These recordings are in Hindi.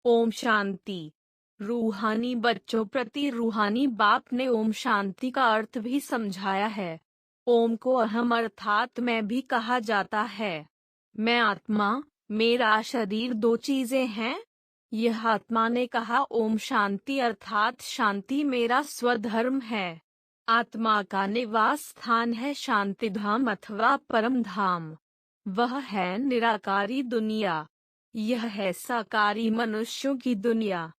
ओम शांति। रूहानी बच्चों प्रति रूहानी बाप ने ओम शांति का अर्थ भी समझाया है। ओम को अहम अर्थात मैं भी कहा जाता है। मैं आत्मा, मेरा शरीर दो चीजें हैं। यह आत्मा ने कहा ओम शांति अर्थात शांति मेरा स्वधर्म है। आत्मा का निवास स्थान है शांति धाम अथवा परम धाम। वह है निराकारी दुनिया। यह है साकारी मनुष्यों की दुनिया।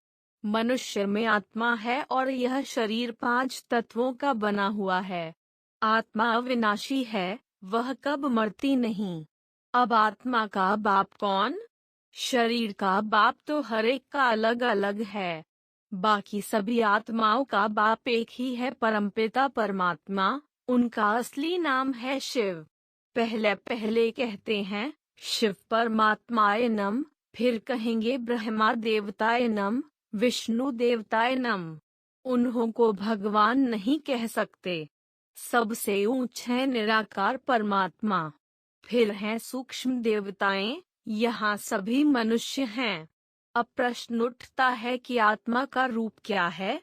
मनुष्य में आत्मा है और यह शरीर 5 तत्वों का बना हुआ है। आत्मा अविनाशी है, वह कब मरती नहीं। अब आत्मा का बाप कौन? शरीर का बाप तो हर एक का अलग अलग है। बाकी सभी आत्माओं का बाप एक ही है, परमपिता परमात्मा। उनका असली नाम है शिव। पहले पहले कहते हैं शिव परमात्माय नम, फिर कहेंगे ब्रह्मा देवताय नम, विष्णु देवताय नम। उन्हों को भगवान नहीं कह सकते। सबसे ऊंच है निराकार परमात्मा। फिर हैं सूक्ष्म देवताएं, यहाँ सभी मनुष्य हैं। अब प्रश्न उठता है कि आत्मा का रूप क्या है?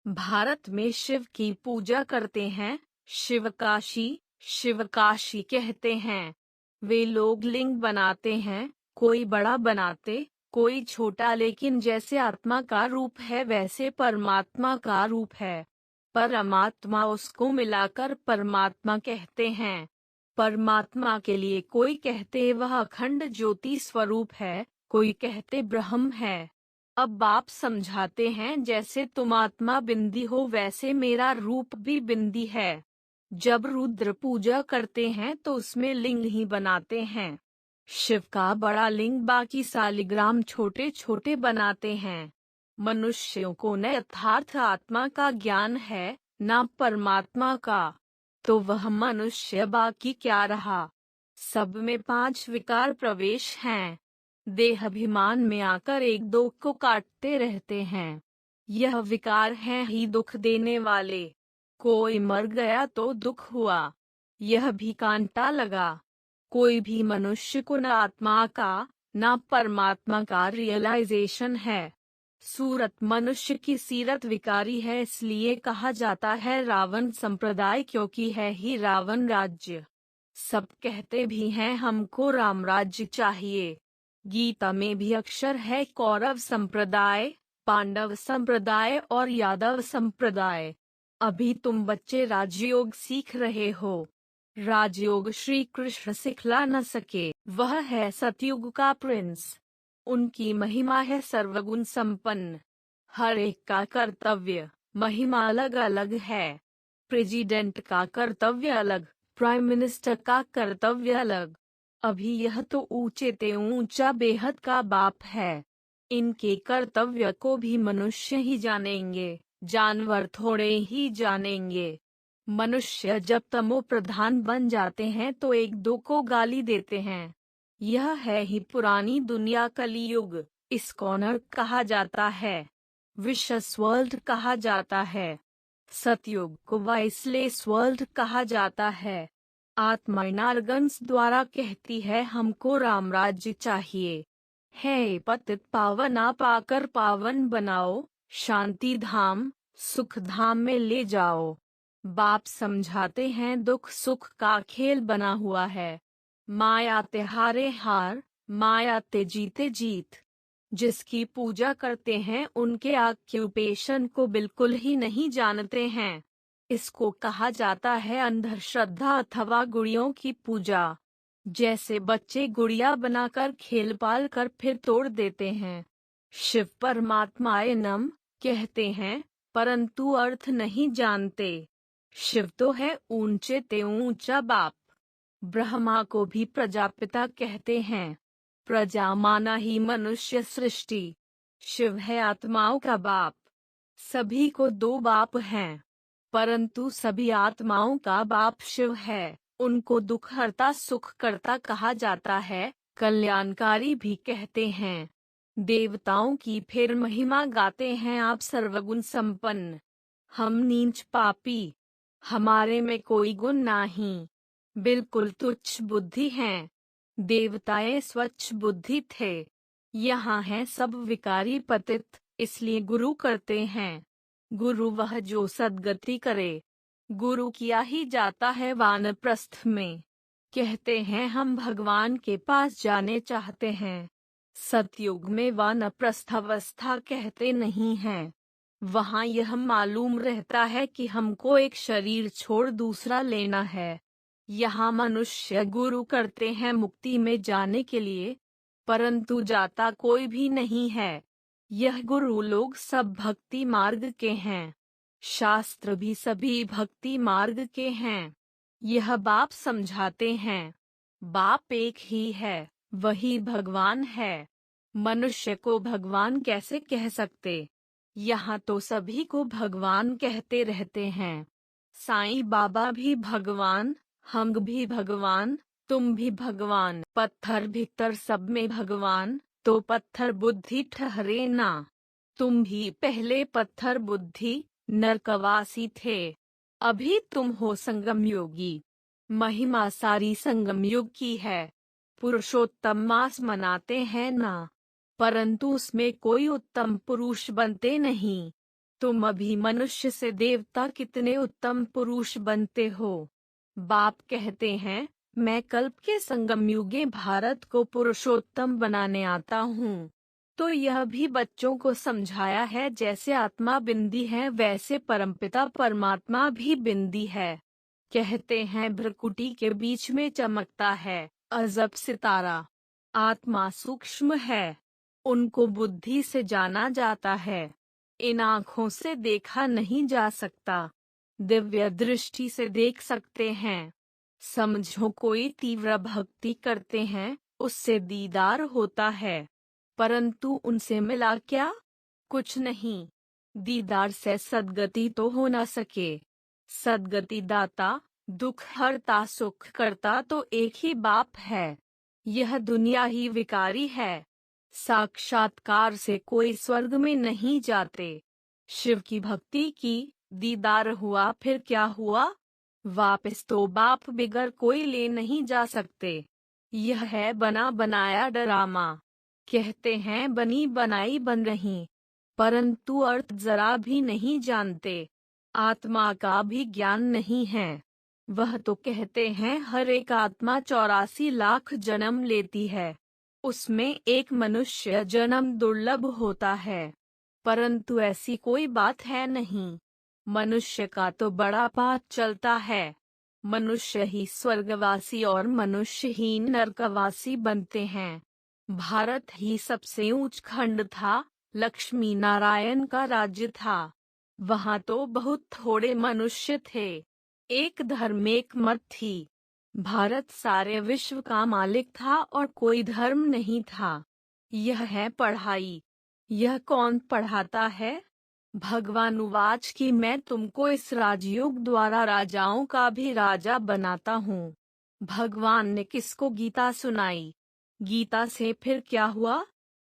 भारत में शिव की पूजा करते हैं, शिव काशी कहते हैं। वे लोग लिंग बनाते हैं, कोई बड़ा बनाते, कोई छोटा, लेकिन जैसे आत्मा का रूप है वैसे परमात्मा का रूप है। परमात्मा उसको मिलाकर परमात्मा कहते हैं। परमात्मा के लिए कोई कहते वह अखंड ज्योति स्वरूप है, कोई कहते ब्रह्म है। अब बाप समझाते हैं जैसे तुम आत्मा बिंदी हो वैसे मेरा रूप भी बिंदी है। जब रुद्र पूजा करते हैं तो उसमें लिंग ही बनाते हैं। शिव का बड़ा लिंग बाकी सालिग्राम छोटे छोटे बनाते हैं। मनुष्यों को न यथार्थ आत्मा का ज्ञान है, न परमात्मा का। तो वह मनुष्य बाकी क्या रहा? सब में 5 विकार प्रवेश हैं। देहाभिमान में आकर एक दो को काटते रहते हैं। यह विकार हैं ही दुख देने वाले। कोई मर गया तो दुख हुआ, यह भी कांटा लगा। कोई भी मनुष्य को न आत्मा का न परमात्मा का रियलाइजेशन है। सूरत मनुष्य की सीरत विकारी है, इसलिए कहा जाता है रावण संप्रदाय, क्योंकि है ही रावण राज्य। सब कहते भी हैं हमको राम राज्य चाहिए। गीता में भी अक्षर है कौरव संप्रदाय, पांडव संप्रदाय और यादव संप्रदाय। अभी तुम बच्चे राजयोग सीख रहे हो। राजयोग श्री कृष्ण सिखला न सके, वह है सतयुग का प्रिंस। उनकी महिमा है सर्वगुण संपन्न। हर एक का कर्तव्य महिमा अलग अलग है। प्रेसिडेंट का कर्तव्य अलग, प्राइम मिनिस्टर का कर्तव्य अलग। अभी यह तो ऊंचे ते ऊंचा बेहद का बाप है। इनके कर्तव्य को भी मनुष्य ही जानेंगे, जानवर थोड़े ही जानेंगे। मनुष्य जब तमो प्रधान बन जाते हैं तो एक दो को गाली देते हैं। यह है ही पुरानी दुनिया कलियुग। इसको नर्क कहा जाता है, विशस वर्ल्ड कहा जाता है। सतयुग को वाइसलेस वर्ल्ड कहा जाता है। आत्मा नारगन्स द्वारा कहती है हमको राम राज्य चाहिए। है पतित पावना पाकर पावन बनाओ, शांति धाम सुख धाम में ले जाओ। बाप समझाते हैं दुख सुख का खेल बना हुआ है। माया ते हारे हार, माया ते जीते जीत। जिसकी पूजा करते हैं उनके ऑक्यूपेशन को बिल्कुल ही नहीं जानते हैं। इसको कहा जाता है अंधश्रद्धा अथवा गुड़ियों की पूजा। जैसे बच्चे गुड़िया बनाकर खेल पाल कर फिर तोड़ देते हैं। शिव परमात्माय नम कहते हैं, परंतु अर्थ नहीं जानते। शिव तो है ऊंचे ते ऊंचा बाप। ब्रह्मा को भी प्रजापिता कहते हैं। प्रजा माना ही मनुष्य सृष्टि। शिव है आत्माओं का बाप। सभी को 2 बाप हैं, परंतु सभी आत्माओं का बाप शिव है। उनको दुखहर्ता सुखकर्ता कहा जाता है, कल्याणकारी भी कहते हैं। देवताओं की फिर महिमा गाते हैं आप सर्वगुण संपन्न। हम नीच पापी, हमारे में कोई गुण नहीं, बिल्कुल तुच्छ बुद्धि हैं। देवताएं स्वच्छ बुद्धि थे। यहाँ है सब विकारी पतित, इसलिए गुरु करते हैं। गुरु वह जो सद्गति करे। गुरु किया ही जाता है वानप्रस्थ में। कहते हैं हम भगवान के पास जाने चाहते हैं। सतयुग में वानप्रस्थावस्था कहते नहीं हैं। वहाँ यह मालूम रहता है कि हमको एक शरीर छोड़ दूसरा लेना है। यहाँ मनुष्य गुरु करते हैं मुक्ति में जाने के लिए, परंतु जाता कोई भी नहीं है। यह गुरु लोग सब भक्ति मार्ग के हैं। शास्त्र भी सभी भक्ति मार्ग के हैं। यह बाप समझाते हैं। बाप एक ही है, वही भगवान है। मनुष्य को भगवान कैसे कह सकते? यहाँ तो सभी को भगवान कहते रहते हैं। साईं बाबा भी भगवान, हम भी भगवान, तुम भी भगवान। पत्थर भीतर सब में भगवान, तो पत्थर बुद्धि ठहरे ना। तुम भी पहले पत्थर बुद्धि नरकवासी थे, अभी तुम हो संगम योगी। महिमा सारी संगम युग की है। पुरुषोत्तम मास मनाते हैं ना, परंतु उसमें कोई उत्तम पुरुष बनते नहीं। तुम अभी मनुष्य से देवता कितने उत्तम पुरुष बनते हो। बाप कहते हैं मैं कल्प के संगम युगे भारत को पुरुषोत्तम बनाने आता हूँ। तो यह भी बच्चों को समझाया है, जैसे आत्मा बिंदी है वैसे परमपिता परमात्मा भी बिंदी है। कहते हैं भ्रकुटी के बीच में चमकता है अजब सितारा। आत्मा सूक्ष्म है, उनको बुद्धि से जाना जाता है। इन आँखों से देखा नहीं जा सकता, दिव्य दृष्टि से देख सकते हैं। समझो कोई तीव्र भक्ति करते हैं, उससे दीदार होता है, परंतु उनसे मिला क्या? कुछ नहीं। दीदार से सद्गति तो हो न सके। सद्गति दाता, दुख हरता, सुख करता तो एक ही बाप है। यह दुनिया ही विकारी है। साक्षात्कार से कोई स्वर्ग में नहीं जाते। शिव की भक्ति की, दीदार हुआ, फिर क्या हुआ? वापस तो बाप बिगर कोई ले नहीं जा सकते। यह है बना बनाया डरामा। कहते हैं बनी बनाई बन रही, परंतु अर्थ जरा भी नहीं जानते। आत्मा का भी ज्ञान नहीं है। वह तो कहते हैं हर एक आत्मा 84 लाख जन्म लेती है, उसमें एक मनुष्य जन्म दुर्लभ होता है, परंतु ऐसी कोई बात है नहीं। मनुष्य का तो बड़ा पाठ चलता है। मनुष्य ही स्वर्गवासी और मनुष्य ही नरकवासी बनते हैं। भारत ही सबसे ऊंच खंड था, लक्ष्मी नारायण का राज्य था। वहाँ तो बहुत थोड़े मनुष्य थे, एक धर्म एक मत थी। भारत सारे विश्व का मालिक था और कोई धर्म नहीं था। यह है पढ़ाई। यह कौन पढ़ाता है? भगवान उवाच कि मैं तुमको इस राजयोग द्वारा राजाओं का भी राजा बनाता हूँ। भगवान ने किसको गीता सुनाई? गीता से फिर क्या हुआ?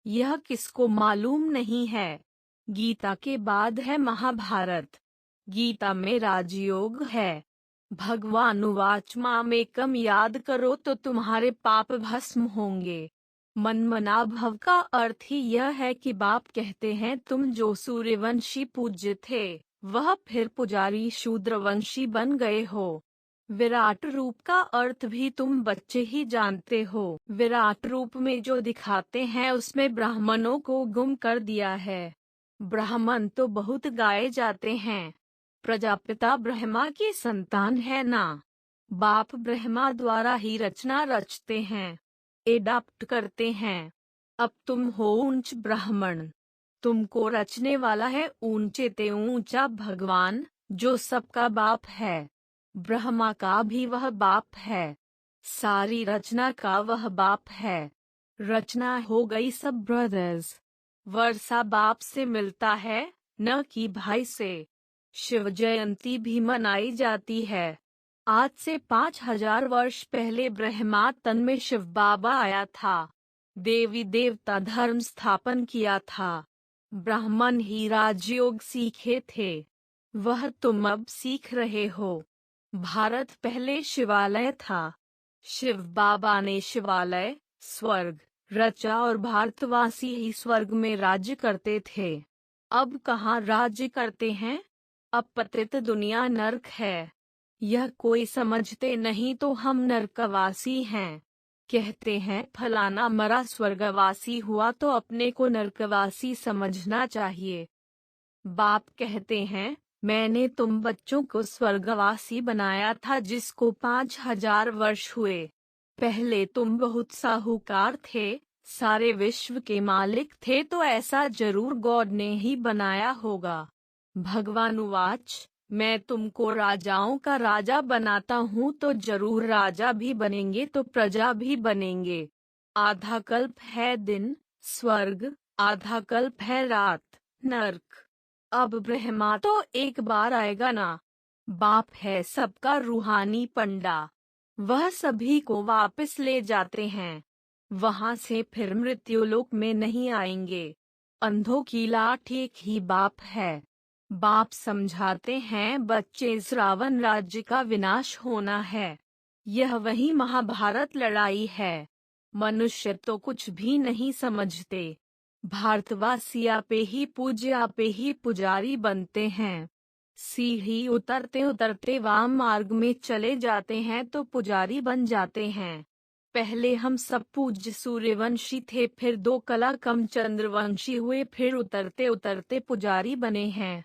यह किसको मालूम नहीं है। गीता के बाद है महाभारत। गीता में राजयोग है। भगवान उवाच मामेकम याद करो तो तुम्हारे पाप भस्म होंगे। मनमना भव का अर्थ ही यह है कि बाप कहते हैं तुम जो सूर्यवंशी पूज्य थे, वह फिर पुजारी शूद्रवंशी बन गए हो। विराट रूप का अर्थ भी तुम बच्चे ही जानते हो। विराट रूप में जो दिखाते हैं उसमें ब्राह्मणों को गुम कर दिया है। ब्राह्मण तो बहुत गाए जाते हैं। प्रजापिता ब्रह्मा की संतान है ना। बाप ब्रह्मा द्वारा ही रचना रचते हैं, एडाप्ट करते हैं। अब तुम हो ऊंच ब्राह्मण, तुमको रचने वाला है ऊंचे ते ऊंचा भगवान, जो सबका बाप है। ब्रह्मा का भी वह बाप है, सारी रचना का वह बाप है। रचना हो गई सब ब्रदर्स। वर्षा बाप से मिलता है, न कि भाई से। शिव जयंती भी मनाई जाती है। आज से 5000 वर्ष पहले ब्रह्मा तन में शिव बाबा आया था। देवी देवता धर्म स्थापन किया था। ब्राह्मण ही राजयोग सीखे थे, वह तुम अब सीख रहे हो। भारत पहले शिवालय था। शिव बाबा ने शिवालय, स्वर्ग, रचा और भारतवासी ही स्वर्ग में राज्य करते थे। अब कहाँ राज्य करते हैं? अब पतित दुनिया नरक है। यह कोई समझते नहीं तो हम नरकवासी हैं। कहते हैं फलाना मरा स्वर्गवासी हुआ तो अपने को नरकवासी समझना चाहिए। बाप कहते हैं मैंने तुम बच्चों को स्वर्गवासी बनाया था जिसको 5000 वर्ष हुए। पहले तुम बहुत साहूकार थे, सारे विश्व के मालिक थे, तो ऐसा जरूर गॉड ने ही बनाया होगा। भगवानुवाच मैं तुमको राजाओं का राजा बनाता हूँ तो जरूर राजा भी बनेंगे तो प्रजा भी बनेंगे। आधा कल्प है दिन स्वर्ग, आधा कल्प है रात नर्क। अब ब्रह्मा तो एक बार आएगा ना। बाप है सबका रूहानी पंडा, वह सभी को वापस ले जाते हैं। वहां से फिर मृत्युलोक में नहीं आएंगे। अंधों की लाठ एक ही बाप है। बाप समझाते हैं बच्चे इस रावण राज्य का विनाश होना है। यह वही महाभारत लड़ाई है। मनुष्य तो कुछ भी नहीं समझते। भारतवासी आपे ही पूज्य आपे ही पुजारी बनते हैं। सीढ़ी उतरते उतरते वाम मार्ग में चले जाते हैं तो पुजारी बन जाते हैं। पहले हम सब पूज्य सूर्यवंशी थे, फिर 2 कला कम चंद्रवंशी हुए, फिर उतरते उतरते पुजारी बने हैं।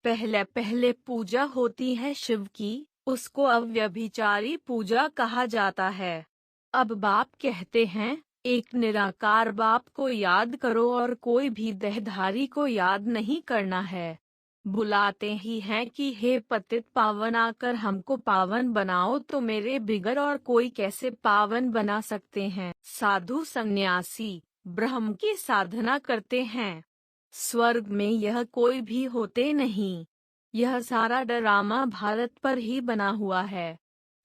पहले पहले पूजा होती है शिव की, उसको अव्यभिचारी पूजा कहा जाता है। अब बाप कहते हैं एक निराकार बाप को याद करो और कोई भी देहधारी को याद नहीं करना है। बुलाते ही हैं कि हे पतित पावन आकर हमको पावन बनाओ, तो मेरे बिगर और कोई कैसे पावन बना सकते हैं। साधु सन्यासी ब्रह्म की साधना करते हैं। स्वर्ग में यह कोई भी होते नहीं। यह सारा ड्रामा भारत पर ही बना हुआ है।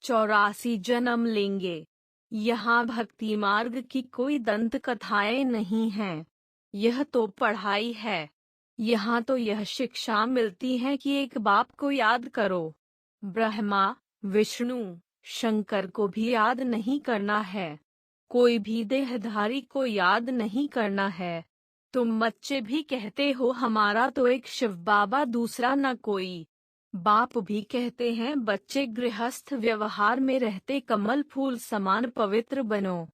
84 जन्म लेंगे। यहाँ भक्ति मार्ग की कोई दंत कथाएं नहीं हैं। यह तो पढ़ाई है। यहाँ तो यह शिक्षा मिलती है कि एक बाप को याद करो। ब्रह्मा विष्णु शंकर को भी याद नहीं करना है। कोई भी देहधारी को याद नहीं करना है। तुम बच्चे भी कहते हो हमारा तो एक शिव बाबा दूसरा न कोई। बाप भी कहते हैं बच्चे गृहस्थ व्यवहार में रहते कमल फूल समान पवित्र बनो।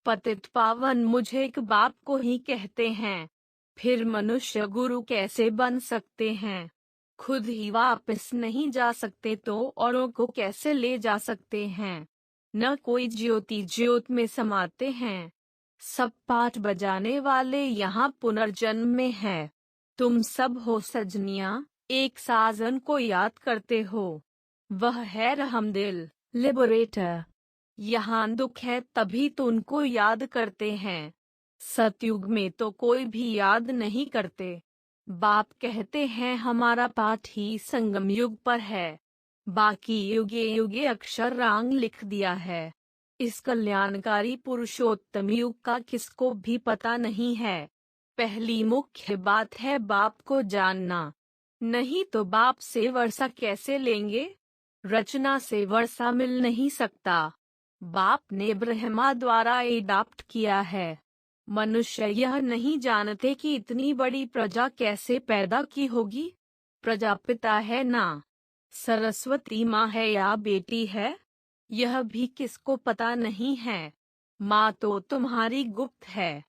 पतित पावन मुझे एक बाप को ही कहते हैं। फिर मनुष्य गुरु कैसे बन सकते हैं? खुद ही वापस नहीं जा सकते तो औरों को कैसे ले जा सकते हैं? न कोई ज्योति ज्योत में समाते हैं। सब पाठ बजाने वाले यहाँ पुनर्जन्म में है। तुम सब हो सजनिया, एक साजन को याद करते हो। वह है रहमदिल लिबरेटर। यहाँ दुख है तभी तो उनको याद करते हैं। सतयुग में तो कोई भी याद नहीं करते। बाप कहते हैं हमारा पाठ ही संगम युग पर है, बाकी युगे युगे अक्षर रांग लिख दिया है। इस कल्याणकारी पुरुषोत्तम युग का किसको भी पता नहीं है। पहली मुख्य बात है बाप को जानना। नहीं तो बाप से वर्षा कैसे लेंगे? रचना से वर्षा मिल नहीं सकता। बाप ने ब्रह्मा द्वारा एडाप्ट किया है। मनुष्य यह नहीं जानते कि इतनी बड़ी प्रजा कैसे पैदा की होगी। प्रजापिता है ना, सरस्वती माँ है या बेटी है, यह भी किसको पता नहीं है। माँ तो तुम्हारी गुप्त है।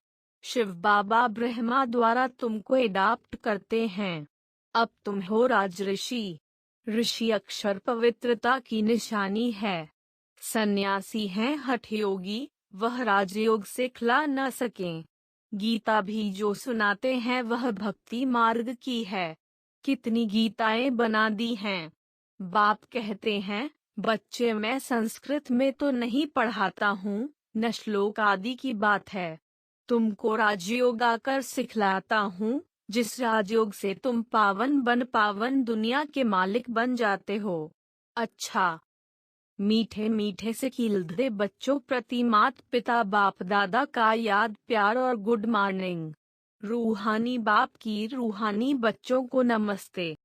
शिव बाबा ब्रह्मा द्वारा तुमको एडाप्ट करते हैं। अब तुम हो राजऋषि। ऋषि अक्षर पवित्रता की निशानी है। सन्यासी हैं हठयोगी, वह राजयोग से खिला न सकें। गीता भी जो सुनाते हैं वह भक्ति मार्ग की है। कितनी गीताएं बना दी हैं। बाप कहते हैं बच्चे मैं संस्कृत में तो नहीं पढ़ाता हूँ, न श्लोक आदि की बात है। तुमको राजयोग आकर सिखलाता हूँ, जिस राजयोग से तुम पावन दुनिया के मालिक बन जाते हो। अच्छा, मीठे मीठे से खिलते बच्चों प्रति माता पिता बाप दादा का याद प्यार और गुड मॉर्निंग। रूहानी बाप की रूहानी बच्चों को नमस्ते।